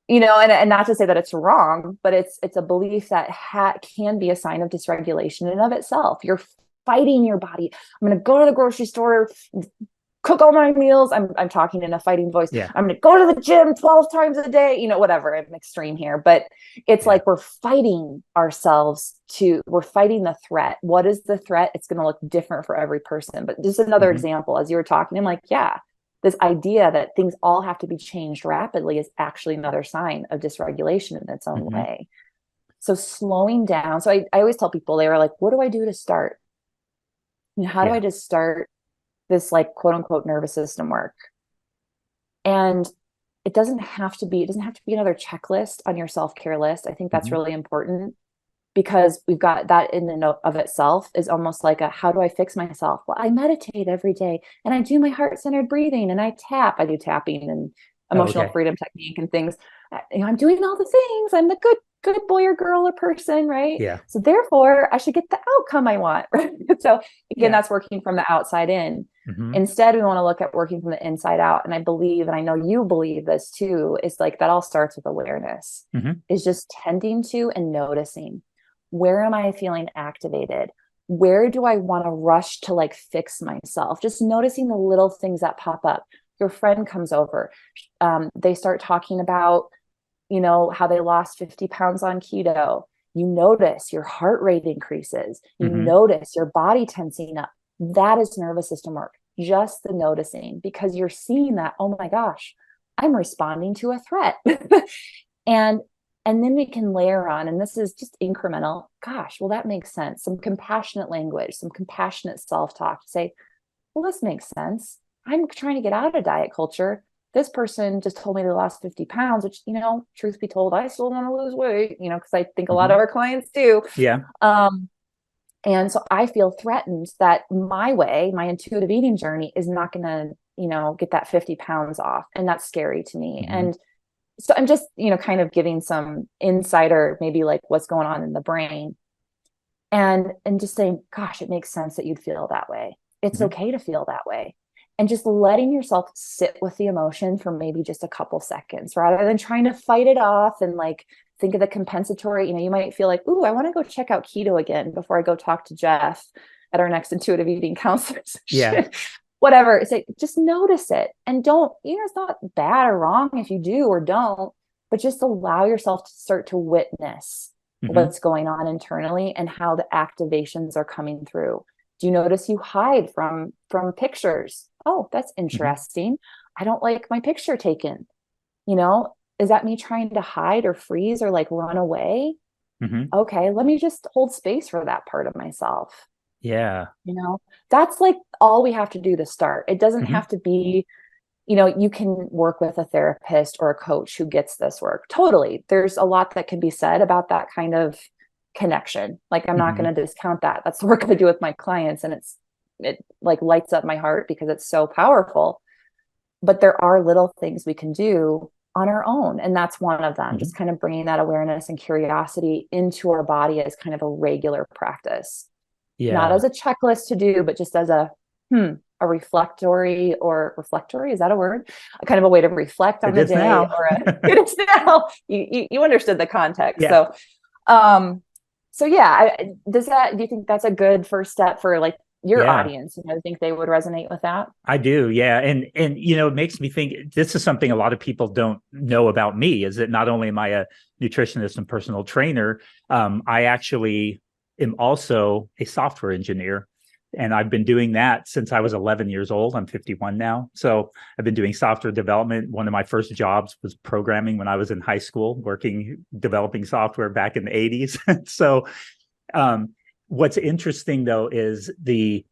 and not to say that it's wrong, but it's a belief that can be a sign of dysregulation in and of itself. You're fighting your body. I'm going to go to the grocery store, cook all my meals. I'm talking in a fighting voice. Yeah. I'm going to go to the gym 12 times a day, whatever. I'm extreme here, but it's like we're fighting ourselves we're fighting the threat. What is the threat? It's going to look different for every person. But just another example, as you were talking, I'm like, yeah, this idea that things all have to be changed rapidly is actually another sign of dysregulation in its own way. So slowing down. So I always tell people, they were like, what do I do to start? How do I just start this, like, quote unquote nervous system work? And it doesn't have to be another checklist on your self-care list. I think that's really important, because we've got that in and of itself is almost like how do I fix myself? Well, I meditate every day and I do my heart-centered breathing and I do tapping and emotional freedom technique and things. I'm doing all the things. I'm the good boy or girl or person, right? Yeah. So therefore I should get the outcome I want. Right? So again, that's working from the outside in. Instead, we want to look at working from the inside out. And I believe, and I know you believe this too, is like that all starts with awareness, is just tending to and noticing, where am I feeling activated? Where do I want to rush to, like, fix myself? Just noticing the little things that pop up. Your friend comes over. They start talking about, how they lost 50 pounds on keto. You notice your heart rate increases. You notice your body tensing up. That is nervous system work. Just the noticing, because you're seeing that, oh my gosh, I'm responding to a threat. and then we can layer on, and this is just incremental. Gosh, well, that makes sense. Some compassionate language, some compassionate self-talk to say, well, this makes sense. I'm trying to get out of diet culture. This person just told me they lost 50 pounds, which, truth be told, I still want to lose weight, because I think a lot of our clients do. Yeah. And so I feel threatened that my intuitive eating journey is not going to, get that 50 pounds off. And that's scary to me. And so I'm just, kind of giving some insider, maybe like what's going on in the brain, and just saying, gosh, it makes sense that you'd feel that way. It's okay to feel that way. And just letting yourself sit with the emotion for maybe just a couple seconds, rather than trying to fight it off and, like, think of the compensatory. You might feel like, ooh, I want to go check out keto again before I go talk to Jeff at our next intuitive eating counselor session. Yeah. Whatever. It's like, just notice it, and don't, it's not bad or wrong if you do or don't, but just allow yourself to start to witness what's going on internally and how the activations are coming through. Do you notice you hide from pictures? Oh, that's interesting. I don't like my picture taken. Is that me trying to hide or freeze or, like, run away? Okay, let me just hold space for that part of myself. Yeah. That's, like, all we have to do to start. It doesn't have to be, you can work with a therapist or a coach who gets this work. Totally. There's a lot that can be said about that kind of connection. Like, I'm not going to discount that. That's the work I do with my clients. And it like lights up my heart because it's so powerful. But there are little things we can do on our own. And that's one of them, just kind of bringing that awareness and curiosity into our body as kind of a regular practice. Not as a checklist to do, but just as a reflectory, is that a word? A kind of a way to reflect on the day. Now. It is now. You understood the context. Yeah. So yeah, do you think that's a good first step for like your audience? I think they would resonate with that. I do. Yeah. And, it makes me think this is something a lot of people don't know about me, is that not only am I a nutritionist and personal trainer, I actually am also a software engineer. And I've been doing that since I was 11 years old. I'm 51 now. So I've been doing software development. One of my first jobs was programming when I was in high school, developing software back in the 80s. So what's interesting, though, is the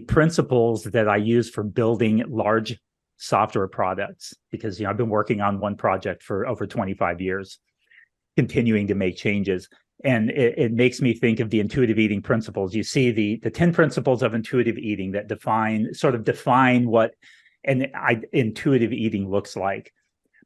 principles that I use for building large software products, because I've been working on one project for over 25 years, continuing to make changes. And it makes me think of the intuitive eating principles. You see the 10 principles of intuitive eating that define what intuitive eating looks like.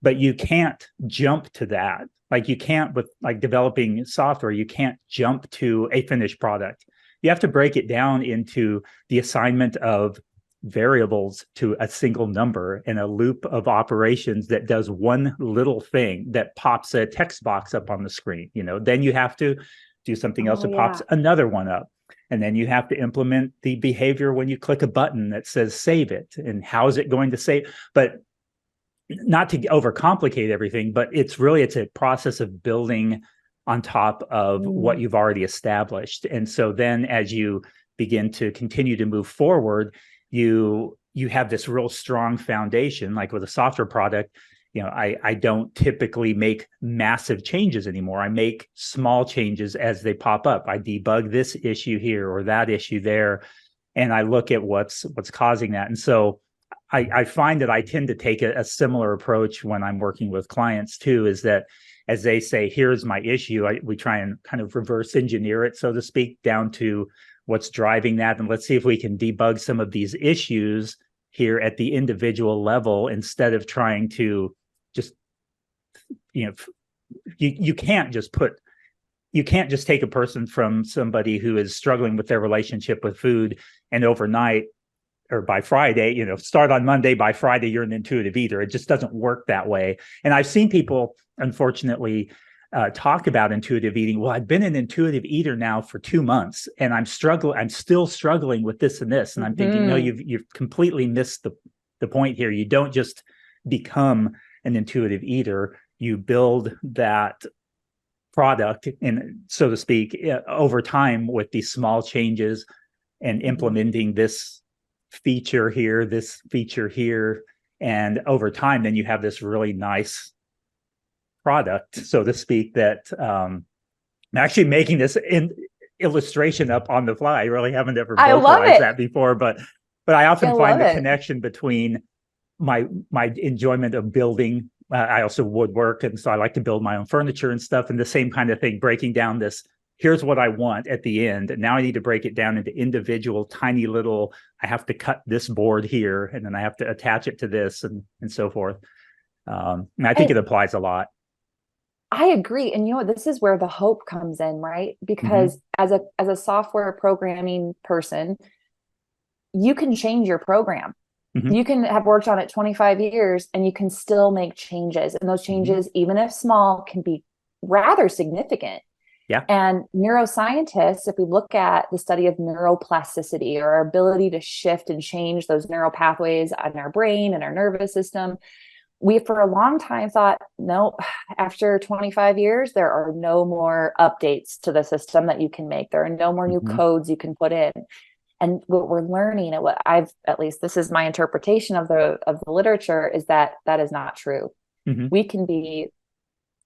But you can't jump to that. Like you can't with like developing software, you can't jump to a finished product. You have to break it down into the assignment of variables to a single number and a loop of operations that does one little thing that pops a text box up on the screen. Then you have to do something else that pops another one up. And then you have to implement the behavior when you click a button that says save it. And how is it going to save? But not to overcomplicate everything, but it's a process of building on top of what you've already established. And so then as you begin to continue to move forward, you have this real strong foundation. Like with a software product, I don't typically make massive changes anymore. I make small changes as they pop up. I debug this issue here or that issue there, and I look at what's causing that. And so I find that I tend to take a similar approach when I'm working with clients too, is that as they say, here's my issue, we try and kind of reverse engineer it, so to speak, down to what's driving that. And let's see if we can debug some of these issues here at the individual level, instead of trying to just, you can't just take a person from somebody who is struggling with their relationship with food and overnight or by Friday, start on Monday, by Friday, you're an intuitive eater. It just doesn't work that way. And I've seen people, unfortunately, talk about intuitive eating. Well, I've been an intuitive eater now for 2 months, and I'm still struggling with this and this. And I'm thinking, no, you've completely missed the point here. You don't just become an intuitive eater. You build that product, and so to speak, over time with these small changes and implementing this feature here. And over time, then you have this really nice product, so to speak, that I'm actually making this illustration up on the fly. I really haven't ever vocalized that before, but I often find the connection between my enjoyment of building. I also woodwork, and so I like to build my own furniture and stuff, and the same kind of thing, breaking down this, here's what I want at the end. And now I need to break it down into individual tiny little, I have to cut this board here, and then I have to attach it to this, and so forth. And I think it applies a lot. I agree. And this is where the hope comes in, right? Because as a software programming person, you can change your program. You can have worked on it 25 years and you can still make changes. And those changes, even if small, can be rather significant. Yeah. And neuroscientists, if we look at the study of neuroplasticity, or our ability to shift and change those neural pathways in our brain and our nervous system, we for a long time thought, no, after 25 years, there are no more updates to the system that you can make. There are no more new codes you can put in. And what we're learning, and what at least this is my interpretation of the literature, is that is not true. We can be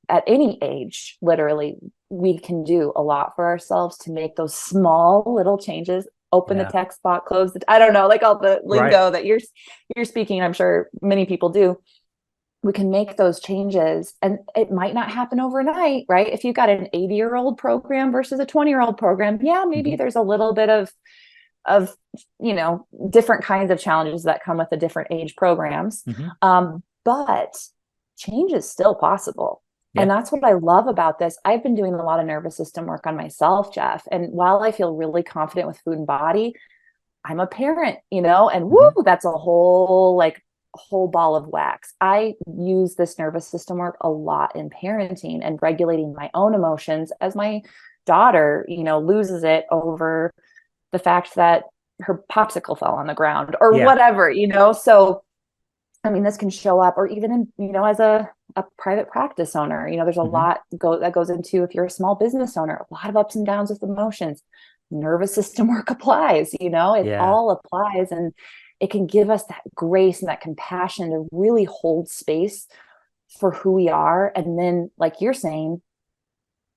at any age, literally, we can do a lot for ourselves to make those small little changes. Open the text box, close I don't know, like all the lingo that you're speaking. I'm sure many people do. we can make those changes, and it might not happen overnight, right? If you've got an 80-year-old program versus a 20-year-old program, yeah, maybe there's a little bit of, different kinds of challenges that come with the different age programs. But change is still possible. And that's what I love about this. I've been doing a lot of nervous system work on myself, Jeff. And while I feel really confident with food and body, I'm a parent, and that's a whole ball of wax. I use this nervous system work a lot in parenting and regulating my own emotions as my daughter, loses it over the fact that her popsicle fell on the ground or whatever, So, I mean, this can show up, or even in, as a private practice owner, there's a lot that goes into, if you're a small business owner, a lot of ups and downs with emotions. Nervous system work applies, it all applies, and it can give us that grace and that compassion to really hold space for who we are. And then, like you're saying,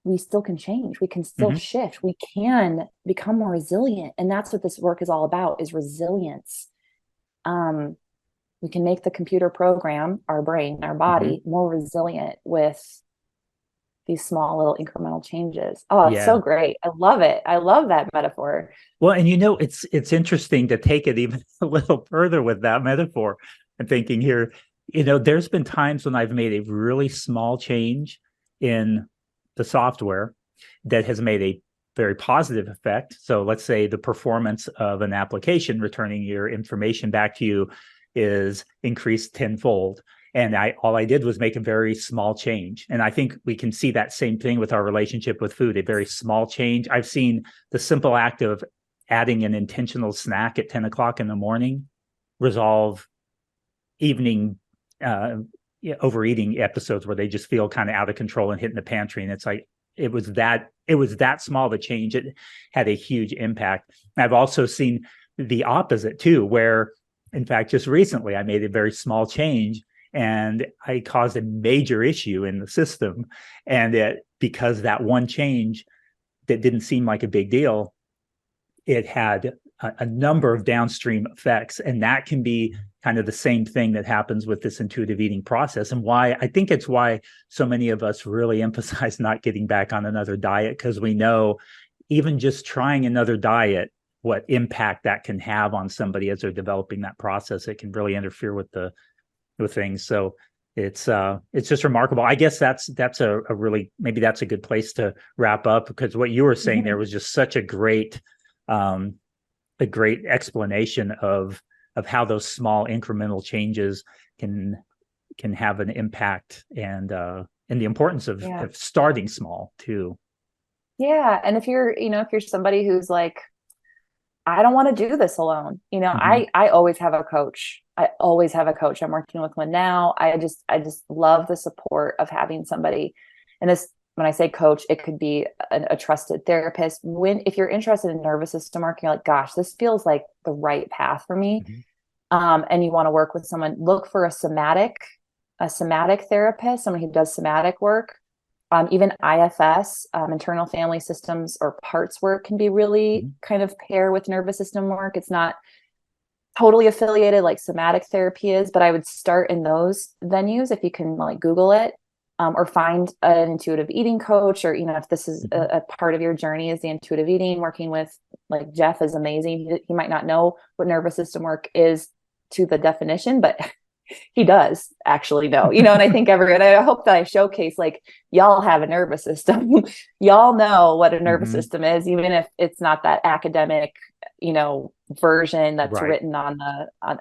we still can change. We can still shift. We can become more resilient. And that's what this work is all about, is resilience. We can make the computer program, our brain, our body, more resilient with these small little incremental changes. Oh, it's so great. I love it. I love that metaphor. Well, and it's interesting to take it even a little further with that metaphor. I'm thinking here, there's been times when I've made a really small change in the software that has made a very positive effect. So let's say the performance of an application returning your information back to you is increased tenfold. And all I did was make a very small change. And I think we can see that same thing with our relationship with food, a very small change. I've seen the simple act of adding an intentional snack at 10 o'clock in the morning resolve evening overeating episodes where they just feel kind of out of control and hitting the pantry. And it's like, it was that small of a change. It had a huge impact. I've also seen the opposite too, where in fact, just recently I made a very small change and I caused a major issue in the system. And because that one change that didn't seem like a big deal, it had a number of downstream effects. And that can be kind of the same thing that happens with this intuitive eating process. And I think it's why so many of us really emphasize not getting back on another diet, because we know even just trying another diet, what impact that can have on somebody as they're developing that process. It can really interfere with things. So it's just remarkable. I guess that's maybe that's a good place to wrap up, because what you were saying there was just such a great explanation of how those small incremental changes can have an impact, and the importance of starting small too. Yeah. And if you're somebody who's like, I don't want to do this alone. I always have a coach. I'm working with one now. I just love the support of having somebody. And this, when I say coach, it could be a trusted therapist. If you're interested in nervous system work, you're like, gosh, this feels like the right path for me. And you want to work with someone, look for a somatic therapist, someone who does somatic work. Even IFS, internal family systems or parts work, can be really kind of pair with nervous system work. It's not totally affiliated like somatic therapy is, but I would start in those venues if you can Google it, or find an intuitive eating coach, or, if this is a part of your journey is the intuitive eating, working with Jeff is amazing. He might not know what nervous system work is to the definition, but he does actually know, and I think I hope that I showcase, y'all have a nervous system. Y'all know what a nervous system is, even if it's not that academic, version that's written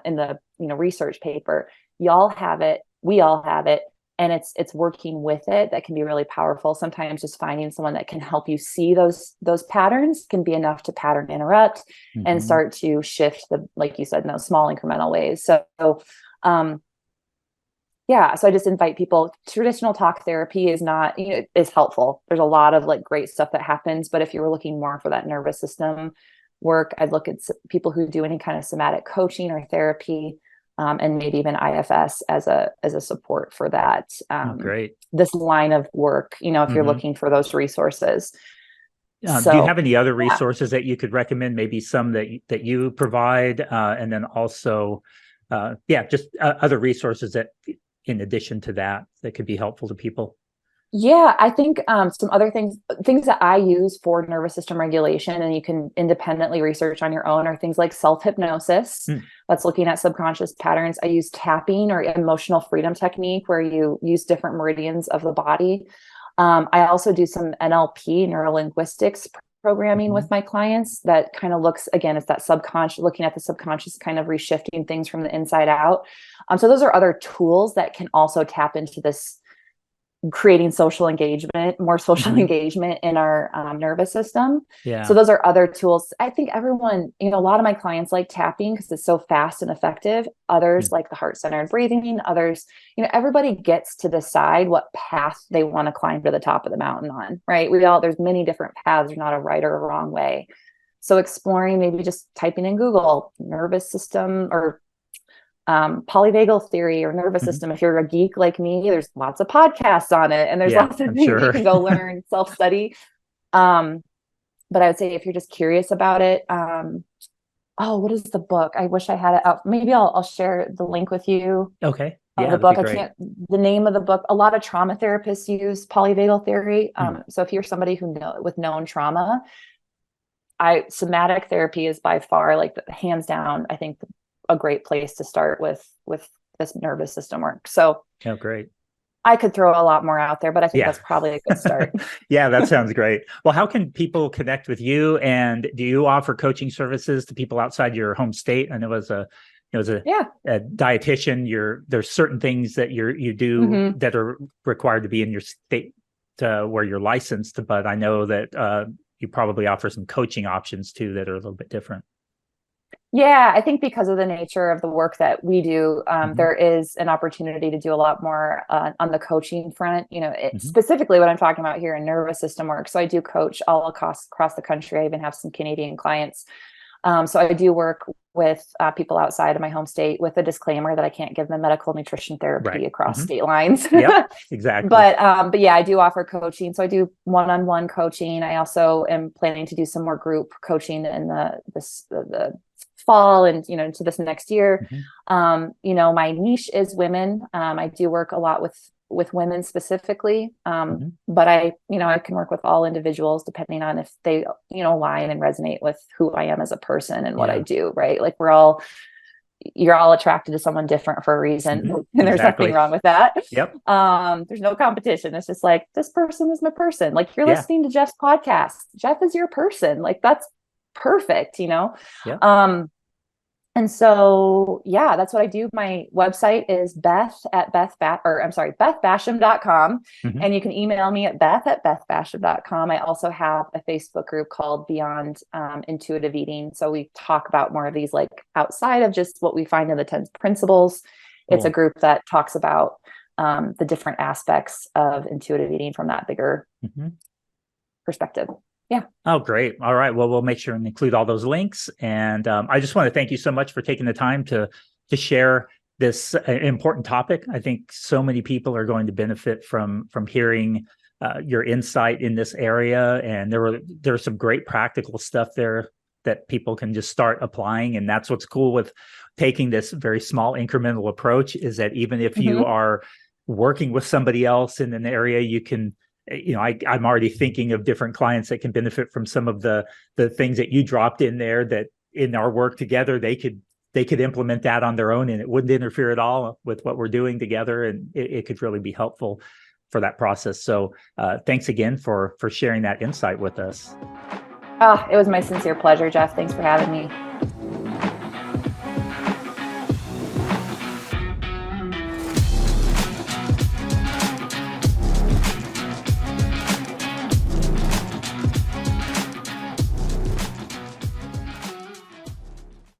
in the research paper. Y'all have it. We all have it. And it's working with it that can be really powerful. Sometimes just finding someone that can help you see those patterns can be enough to pattern interrupt and start to shift like you said, in those small incremental ways. So, so I just invite people. Traditional talk therapy is not, is helpful. There's a lot of great stuff that happens, but if you were looking more for that nervous system work, I'd look at people who do any kind of somatic coaching or therapy, and maybe even IFS as a support for that. Great. This line of work, if you're looking for those resources. Do you have any other resources that you could recommend? Maybe some that you provide, and then also, just other resources that in addition to that could be helpful to people? Yeah, I think some other things that I use for nervous system regulation, and you can independently research on your own, are things like self-hypnosis. That's looking at subconscious patterns. I use tapping or emotional freedom technique, where you use different meridians of the body. I also do some NLP, neuro-linguistics programming with my clients that kind of looks, again, it's that subconscious, looking at the subconscious, kind of reshifting things from the inside out. So those are other tools that can also tap into this, creating social engagement, more social engagement in our nervous system. Yeah. So those are other tools. I think everyone, a lot of my clients like tapping because it's so fast and effective. Others like the heart-centered breathing. Others, everybody gets to decide what path they want to climb to the top of the mountain on, right? There's many different paths. There's not a right or a wrong way. So exploring, maybe just typing in Google nervous system or polyvagal theory or nervous system. If you're a geek like me, there's lots of podcasts on it, and there's lots of things you can go learn, self-study. But I would say if you're just curious about it, what is the book? I wish I had it out. Maybe I'll share the link with you. Okay. Yeah, the book. The name of the book. A lot of trauma therapists use polyvagal theory. So if you're somebody with known trauma, somatic therapy is by far, like, hands down, I think a great place to start with this nervous system work. So great. I could throw a lot more out there, but I think that's probably a good start. Yeah, that sounds great. Well, how can people connect with you? And do you offer coaching services to people outside your home state? I know as a dietitian, there's certain things that you do that are required to be in your state where you're licensed, but I know that you probably offer some coaching options too that are a little bit different. Yeah, I think because of the nature of the work that we do, there is an opportunity to do a lot more on the coaching front. Specifically what I'm talking about here in nervous system work. So I do coach all across the country. I even have some Canadian clients. So I do work with people outside of my home state, with a disclaimer that I can't give them medical nutrition therapy across state lines. Yep, exactly. But yeah, I do offer coaching. So I do one-on-one coaching. I also am planning to do some more group coaching in the fall and into this next year. My niche is women. I do work a lot with women specifically, but I can work with all individuals depending on if they align and resonate with who I am as a person and what I do, right? Like, you're all attracted to someone different for a reason, and there's nothing wrong with that. Yep. There's no competition. It's just like, this person is my person. Like, you're listening to Jeff's podcast. Jeff is your person. Like, that's perfect, And so, that's what I do. My website is bethbasham.com. And you can email me at beth@bethbasham.com. I also have a Facebook group called Beyond Intuitive Eating. So we talk about more of these, like, outside of just what we find in the 10 principles. It's a group that talks about the different aspects of intuitive eating from that bigger perspective. Yeah. Oh, great. All right. Well, we'll make sure and include all those links. And I just want to thank you so much for taking the time to share this important topic. I think so many people are going to benefit from hearing your insight in this area. And there's some great practical stuff there that people can just start applying. And that's what's cool with taking this very small incremental approach, is that even if you are working with somebody else in an area, you can, I'm already thinking of different clients that can benefit from some of the things that you dropped in there, that in our work together, they could implement that on their own, and it wouldn't interfere at all with what we're doing together. And it could really be helpful for that process. So thanks again for sharing that insight with us. Oh, it was my sincere pleasure, Jeff. Thanks for having me.